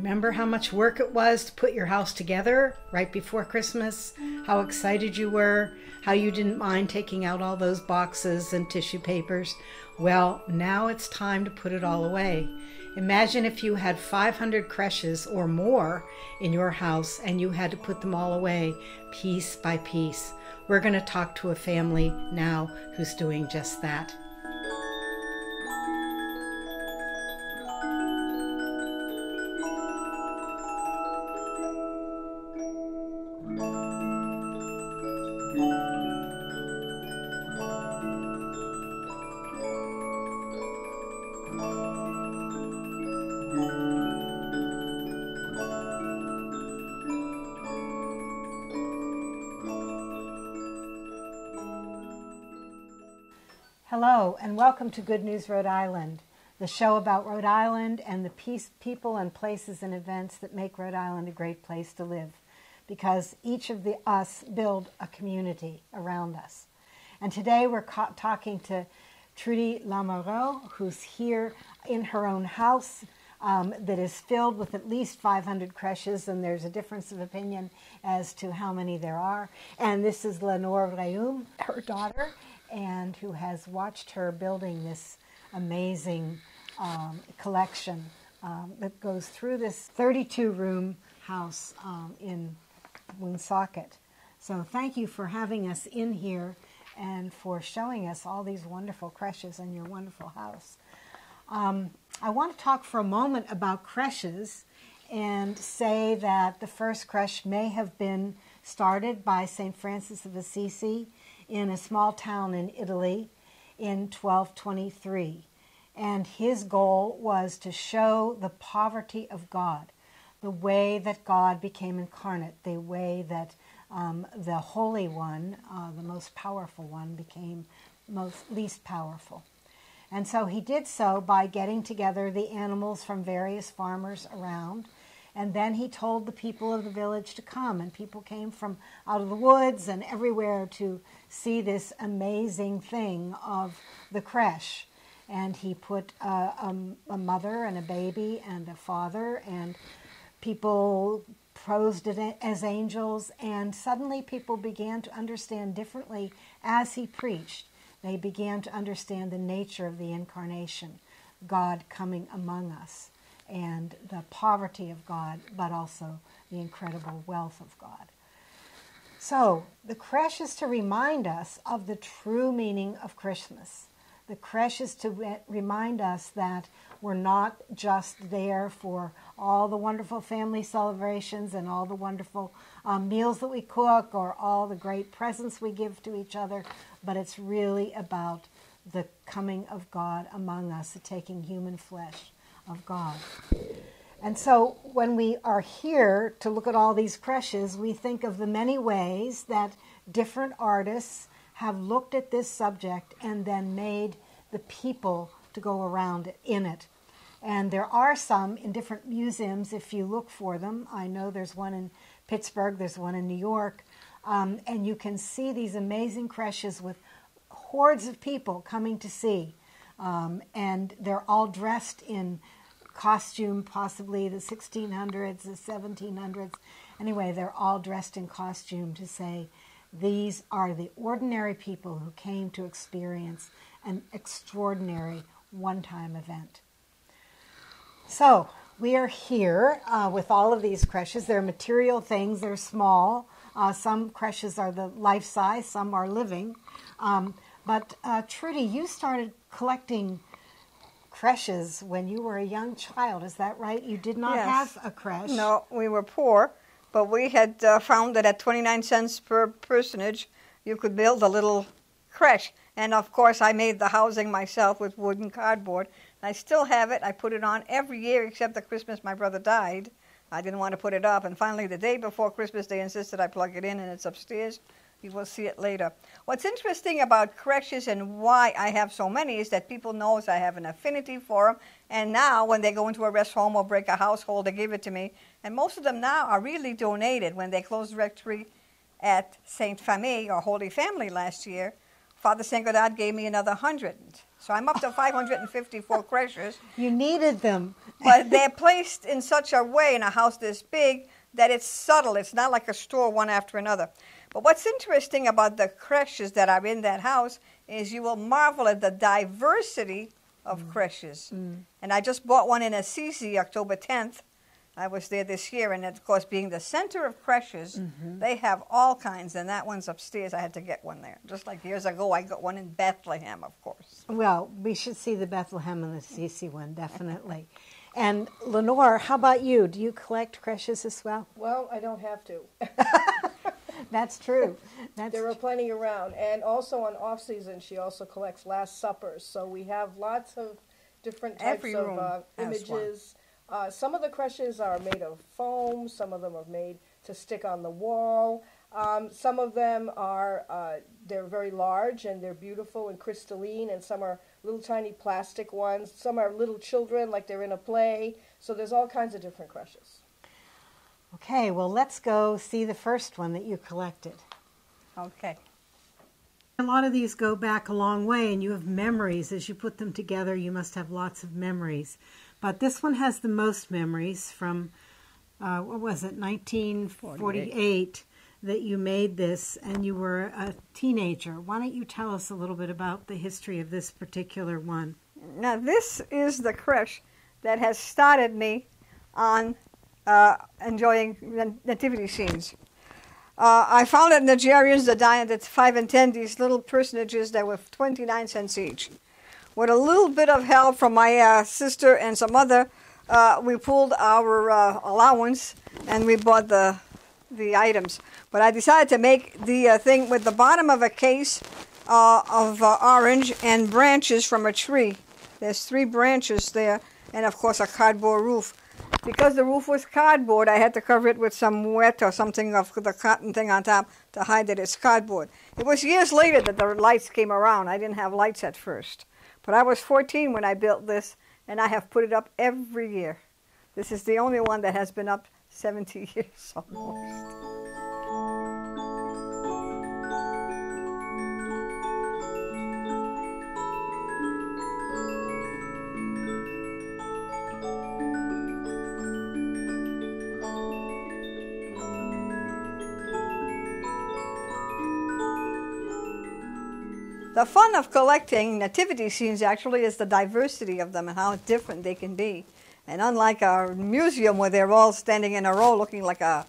Remember how much work it was to put your house together right before Christmas? How excited you were? How you didn't mind taking out all those boxes and tissue papers? Well, now it's time to put it all away. Imagine if you had 500 creches or more in your house and you had to put them all away piece by piece. We're going to talk to a family now who's doing just that. Hello, and welcome to Good News Rhode Island, the show about Rhode Island and the people and places and events that make Rhode Island a great place to live, because each of us build a community around us. And today we're talking to Trudy Lamoureaux, who's here in her own house that is filled with at least 500 creches, and there's a difference of opinion as to how many there are. And this is Lenore Reum, her daughter, and who has watched her building this amazing collection that goes through this 32-room house in Woonsocket. So thank you for having us in here and for showing us all these wonderful creches in your wonderful house. I want to talk for a moment about creches and say that the first creche may have been started by St. Francis of Assisi in a small town in Italy in 1223. And his goal was to show the poverty of God, the way that God became incarnate, the way that the Holy One, the most powerful one, became least powerful. And so he did so by getting together the animals from various farmers around. And then he told the people of the village to come, and people came from out of the woods and everywhere to see this amazing thing of the creche. And he put a mother and a baby and a father, and people posed it as angels, and suddenly people began to understand differently as he preached. They began to understand the nature of the incarnation, God coming among us, and the poverty of God, but also the incredible wealth of God. So the creche is to remind us of the true meaning of Christmas. The creche is to remind us that we're not just there for all the wonderful family celebrations and all the wonderful meals that we cook or all the great presents we give to each other, but it's really about the coming of God among us, the taking human flesh of God. And so when we are here to look at all these creches, we think of the many ways that different artists have looked at this subject and then made the people to go around in it. And there are some in different museums if you look for them. I know there's one in Pittsburgh, there's one in New York, and you can see these amazing creches with hordes of people coming to see. And they're all dressed in costume, possibly the 1600s, the 1700s. Anyway, they're all dressed in costume to say these are the ordinary people who came to experience an extraordinary one-time event. So we are here with all of these creches. They're material things. They're small. Some creches are the life-size. Some are living. But Trudy, you started collecting creches when you were a young child. Is that right? You did not have a creche. No, we were poor, but we had found that at 29 cents per personage, you could build a little creche. And of course, I made the housing myself with wood and cardboard. I still have it. I put it on every year except at Christmas. My brother died. I didn't want to put it up. And finally, the day before Christmas, they insisted I plug it in, and it's upstairs. You will see it later. What's interesting about creches and why I have so many is that people know I have an affinity for them. And now, when they go into a rest home or break a household, they give it to me. And most of them now are really donated. When they closed the rectory at Saint Famille, or Holy Family, last year, Father Saint Godard gave me another 100. So I'm up to 554 creches. You needed them. But they're placed in such a way in a house this big that it's subtle. It's not like a store one after another. But what's interesting about the creches that are in that house is you will marvel at the diversity of creches. And I just bought one in Assisi October 10th. I was there this year, and of course, being the center of creches, they have all kinds, and that one's upstairs. I had to get one there. Just like years ago, I got one in Bethlehem, of course. Well, we should see the Bethlehem and the Assisi one, definitely. And Lenore, how about you? Do you collect creches as well? Well, I don't have to. That's true. There are plenty around. And also on off-season, she also collects Last Suppers. So we have lots of different types Every of room has images. Some of the creches are made of foam. Some of them are made to stick on the wall. Some of them are, they're very large and they're beautiful and crystalline, and some are little tiny plastic ones. Some are little children, like they're in a play. So there's all kinds of different creches. Okay, well, let's go see the first one that you collected. Okay. A lot of these go back a long way, and you have memories. As you put them together, you must have lots of memories. But this one has the most memories from, what was it, 1948, that you made this, and you were a teenager. Why don't you tell us a little bit about the history of this particular one? Now, this is the creche that has started me on enjoying nativity scenes. I found at Nigerians, the dine at 5 and 10, these little personages that were 29 cents each. With a little bit of help from my sister and some other, we pulled our allowance and we bought the items. But I decided to make the thing with the bottom of a case of orange and branches from a tree. There's 3 branches there, and of course a cardboard roof. Because the roof was cardboard, I had to cover it with some wet or something of the cotton thing on top to hide that it's cardboard. It was years later that the lights came around. I didn't have lights at first. But I was 14 when I built this, and I have put it up every year. This is the only one that has been up 70 years almost. The fun of collecting nativity scenes actually is the diversity of them and how different they can be. And unlike a museum where they're all standing in a row looking like a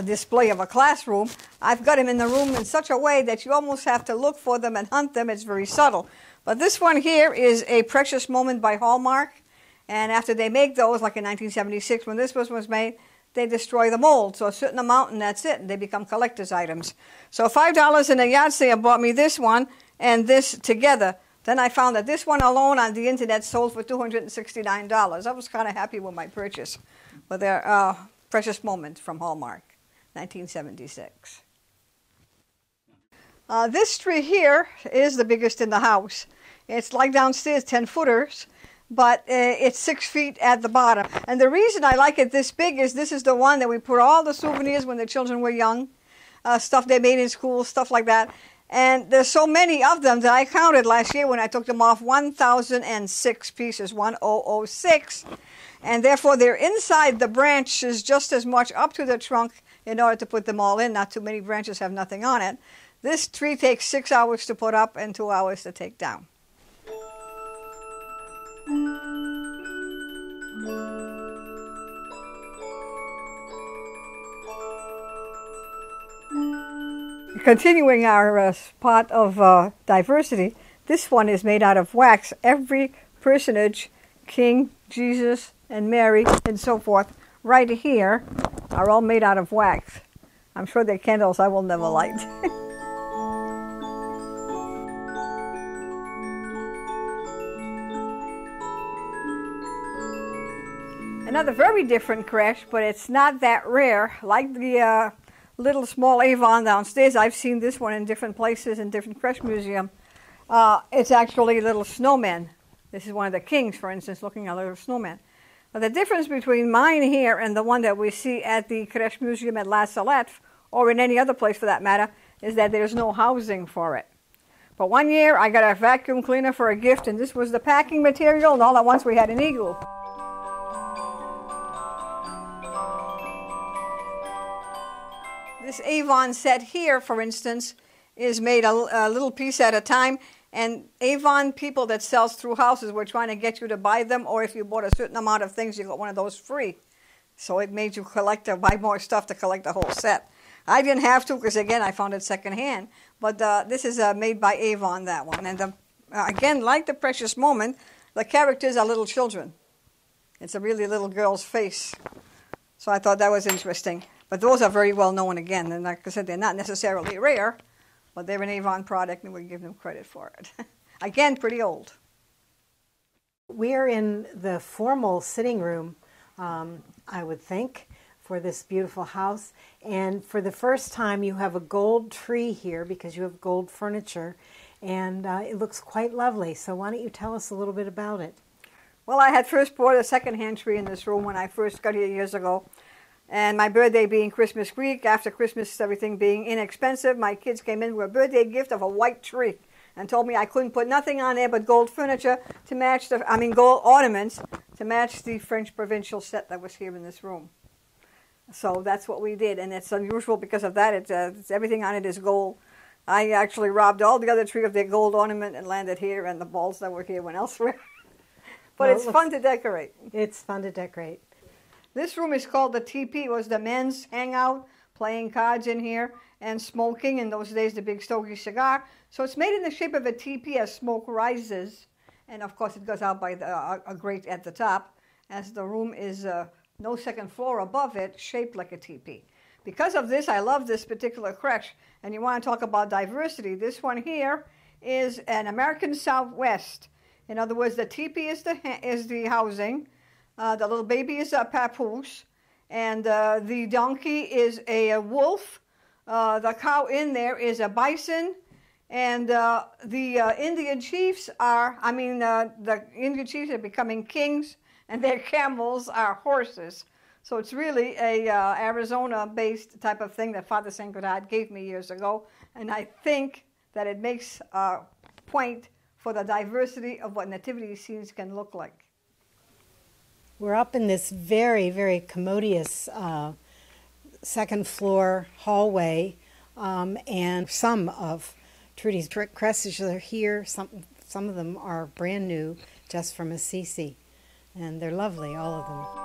display of a classroom, I've got them in the room in such a way that you almost have to look for them and hunt them. It's very subtle. But this one here is a Precious Moment by Hallmark. And after they make those, like in 1976 when this was made, they destroy the mold. So a certain amount and that's it. And they become collector's items. So $5 in a yard sale bought me this one and this together. Then I found that this one alone on the internet sold for $269. I was kind of happy with my purchase. But they're Precious Moments from Hallmark, 1976. This tree here is the biggest in the house. It's like downstairs, 10-footers. But it's 6 feet at the bottom. And the reason I like it this big is this is the one that we put all the souvenirs when the children were young, stuff they made in school, stuff like that. And there's so many of them that I counted last year when I took them off, 1,006 pieces, 1,006. And therefore they're inside the branches just as much up to the trunk in order to put them all in. Not too many branches have nothing on it. This tree takes 6 hours to put up and 2 hours to take down. Continuing our spot of diversity, this one is made out of wax. Every personage, King, Jesus, and Mary, and so forth, right here, are all made out of wax. I'm sure they're candles I will never light. Another very different creche, but it's not that rare. Like the little small Avon downstairs, I've seen this one in different places in different creche museum. It's actually a little snowman. This is one of the kings, for instance, looking at a little snowman. Now, the difference between mine here and the one that we see at the Creche Museum at La Salette, or in any other place for that matter, is that there's no housing for it. But one year I got a vacuum cleaner for a gift, and this was the packing material, and all at once we had an igloo. This Avon set here, for instance, is made a little piece at a time, and Avon people that sells through houses were trying to get you to buy them, or if you bought a certain amount of things, you got one of those free. So it made you collect or buy more stuff to collect the whole set. I didn't have to because, again, I found it secondhand. But this is made by Avon, that one. And again, like the Precious Moment, the characters are little children. It's a really little girl's face. So I thought that was interesting. But those are very well known again. And like I said, they're not necessarily rare, but they're an Avon product, and we give them credit for it. Again, pretty old. We are in the formal sitting room, I would think, for this beautiful house. And for the first time, you have a gold tree here because you have gold furniture. And it looks quite lovely. So why don't you tell us a little bit about it? Well, I had first bought a second-hand tree in this room when I first got here years ago. And my birthday being Christmas week, after Christmas, everything being inexpensive, my kids came in with a birthday gift of a white tree and told me I couldn't put nothing on there but gold furniture to match gold ornaments to match the French provincial set that was here in this room. So that's what we did, and it's unusual because of that. It's everything on it is gold. I actually robbed all the other tree of their gold ornament and landed here, and the balls that were here went elsewhere. But it's fun to decorate. It's fun to decorate. This room is called the teepee. It was the men's hangout, playing cards in here and smoking. In those days, the big stogie cigar. So it's made in the shape of a teepee as smoke rises. And of course, it goes out by a grate at the top, as the room is no second floor above it, shaped like a teepee. Because of this, I love this particular creche. And you want to talk about diversity. This one here is an American Southwest. In other words, the teepee is the housing. The little baby is a papoose, and the donkey is a wolf. The cow in there is a bison, and the Indian chiefs the Indian chiefs are becoming kings, and their camels are horses. So it's really a Arizona-based type of thing that Father St. Godard gave me years ago, and I think that it makes a point for the diversity of what nativity scenes can look like. We're up in this very, very commodious second floor hallway, and some of Trudy's creches are here. Some of them are brand new, just from Assisi, and they're lovely, all of them.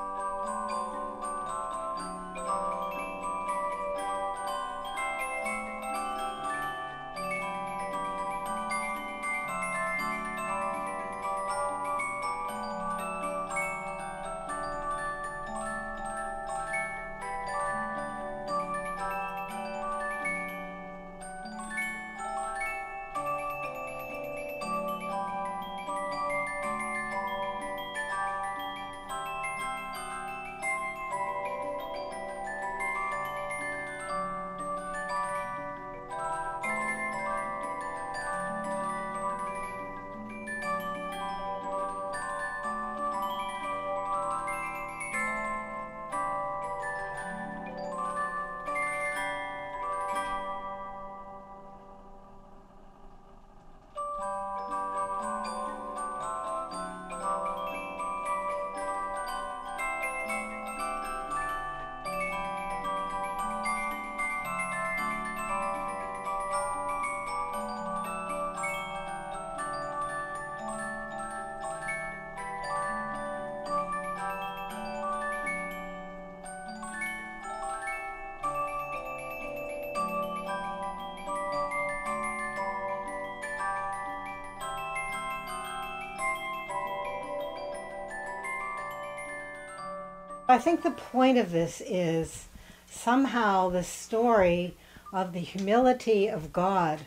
I think the point of this is somehow the story of the humility of God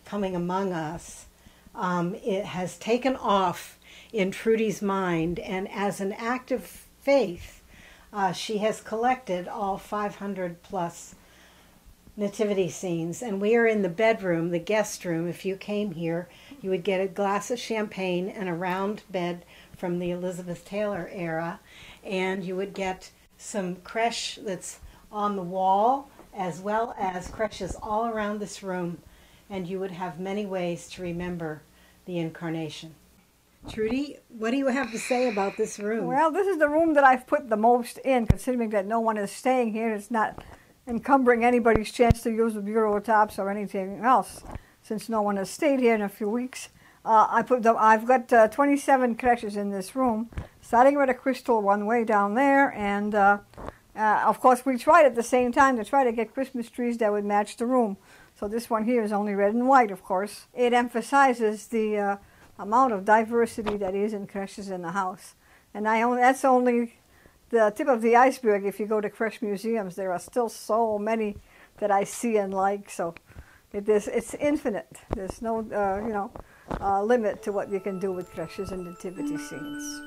coming among us. It has taken off in Trudy's mind, and as an act of faith, she has collected all 500 plus nativity scenes. And we are in the bedroom, the guest room. If you came here, you would get a glass of champagne and a round bed from the Elizabeth Taylor era, and you would get some creche that's on the wall, as well as creches all around this room. and you would have many ways to remember the Incarnation. Trudy, what do you have to say about this room? Well, this is the room that I've put the most in, considering that no one is staying here. It's not encumbering anybody's chance to use the bureau tops or anything else, since no one has stayed here in a few weeks. I've got 27 creches in this room, starting with a crystal one way down there, and of course we tried at the same time to try to get Christmas trees that would match the room. So this one here is only red and white, of course. It emphasizes the amount of diversity that is in creches in the house. And that's only the tip of the iceberg. If you go to creche museums, there are still so many that I see and like. So it's infinite. There's no limit to what you can do with creches and nativity scenes.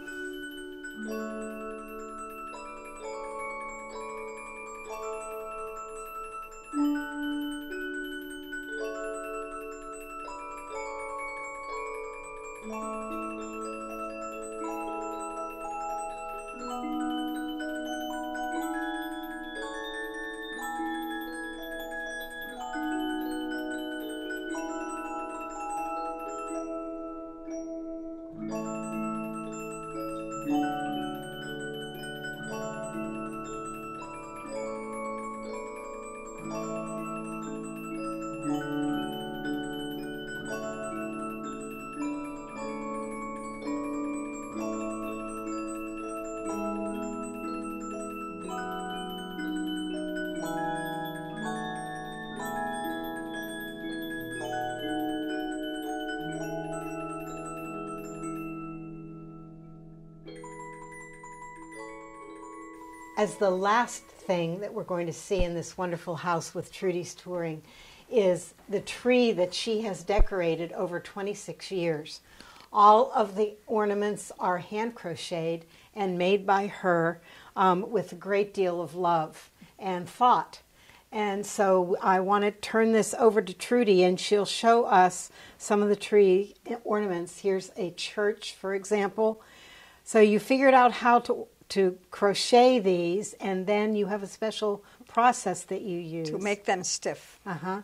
As the last thing that we're going to see in this wonderful house with Trudy's touring is the tree that she has decorated over 26 years. All of the ornaments are hand crocheted and made by her with a great deal of love and thought. And so I want to turn this over to Trudy, and she'll show us some of the tree ornaments. Here's a church, for example. So you figured out how to crochet these, and then you have a special process that you use to make them stiff. Uh-huh.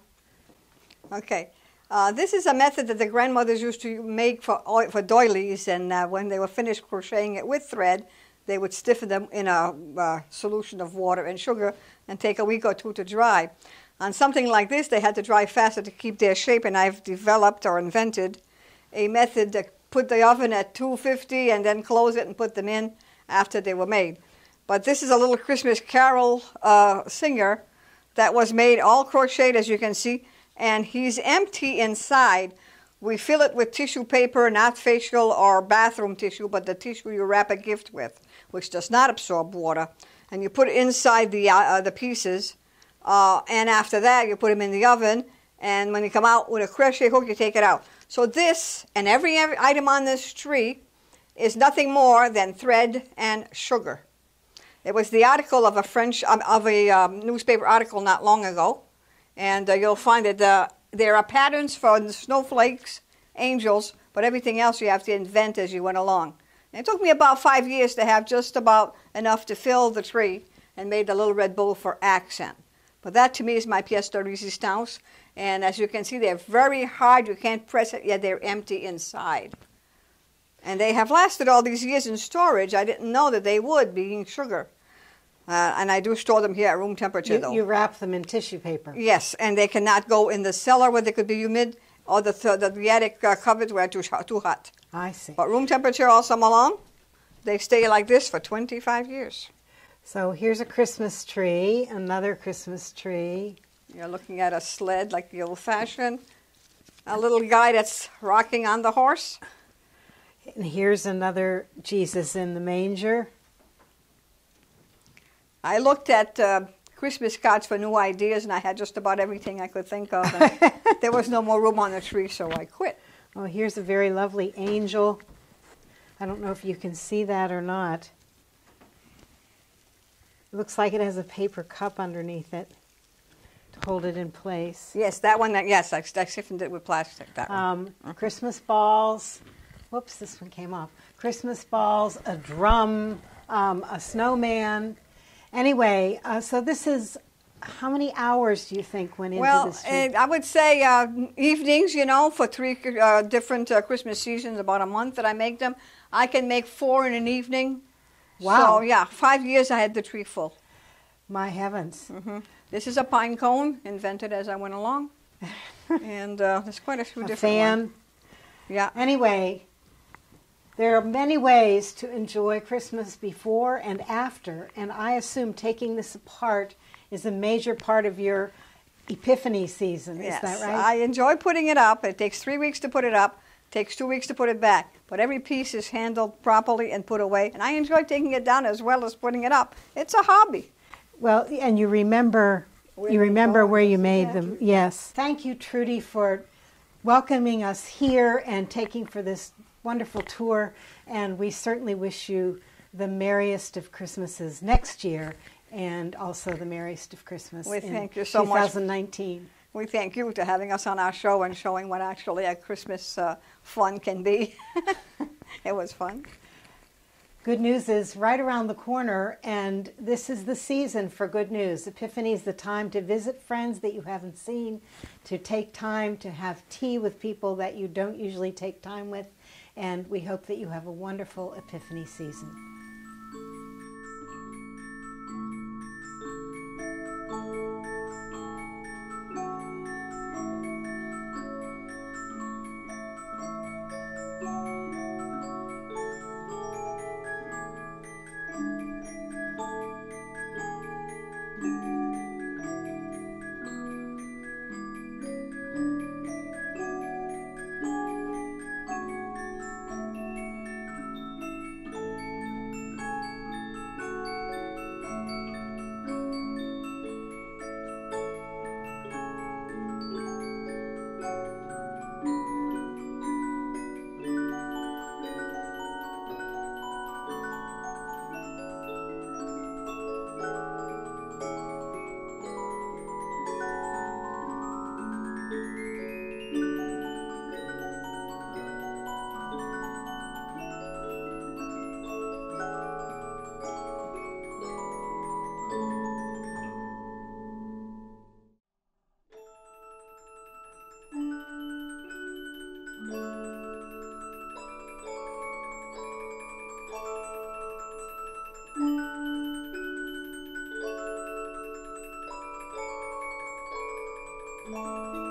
Okay. This is a method that the grandmothers used to make for doilies, and when they were finished crocheting it with thread, they would stiffen them in a solution of water and sugar and take a week or two to dry. On something like this, they had to dry faster to keep their shape, and I've developed or invented a method to put the oven at 250 and then close it and put them in after they were made. But this is a little Christmas carol singer that was made all crocheted, as you can see, and he's empty inside. We fill it with tissue paper, not facial or bathroom tissue, but the tissue you wrap a gift with, which does not absorb water. And you put it inside the pieces, and after that you put them in the oven, and when you come out with a crochet hook, you take it out. So this, and every item on this tree, is nothing more than thread and sugar. It was the article of a newspaper article not long ago, and you'll find that there are patterns for the snowflakes, angels, but everything else you have to invent as you went along. And it took me about 5 years to have just about enough to fill the tree and made a little red bow for accent. But that to me is my pièce de résistance, and as you can see, they're very hard. You can't press it, yet they're empty inside. And they have lasted all these years in storage. I didn't know that they would, being sugar. And I do store them here at room temperature, though. You wrap them in tissue paper. Yes, and they cannot go in the cellar where they could be humid, or the attic cupboards where it's too hot. I see. But room temperature all summer long, they stay like this for 25 years. So here's a Christmas tree, another Christmas tree. You're looking at a sled like the old-fashioned. A little guy that's rocking on the horse. And here's another Jesus in the manger. I looked at Christmas cards for new ideas, and I had just about everything I could think of. And there was no more room on the tree, so I quit. Oh, here's a very lovely angel. I don't know if you can see that or not. It looks like it has a paper cup underneath it to hold it in place. Yes, that one. Yes, I stiffened it with plastic. That one. Christmas balls. Whoops, this one came off. Christmas balls, a drum, a snowman. Anyway, so this is how many hours do you think went into Well, this tree? I would say evenings, you know, for 3 different Christmas seasons, about a month that I make them. I can make 4 in an evening. Wow. So, yeah, 5 years I had the tree full. My heavens. This is a pine cone, invented as I went along. And there's quite a few A different fan. ones. Yeah. Anyway, there are many ways to enjoy Christmas before and after, and I assume taking this apart is a major part of your Epiphany season. Yes, Is that right? I enjoy putting it up. It takes 3 weeks to put it up. Takes 2 weeks to put it back. But every piece is handled properly and put away. And I enjoy taking it down as well as putting it up. It's a hobby. Well, and you remember where you made them. Yes. Thank you, Trudy, for welcoming us here and taking for this wonderful tour. And we certainly wish you the merriest of Christmases next year, and also the merriest of Christmas We in thank you so much. 2019. We thank you for having us on our show and showing what actually a Christmas fun can be. It was fun. Good news is right around the corner, and this is the season for good news. Epiphany is the time to visit friends that you haven't seen, to take time to have tea with people that you don't usually take time with, and we hope that you have a wonderful Epiphany season. Thank you.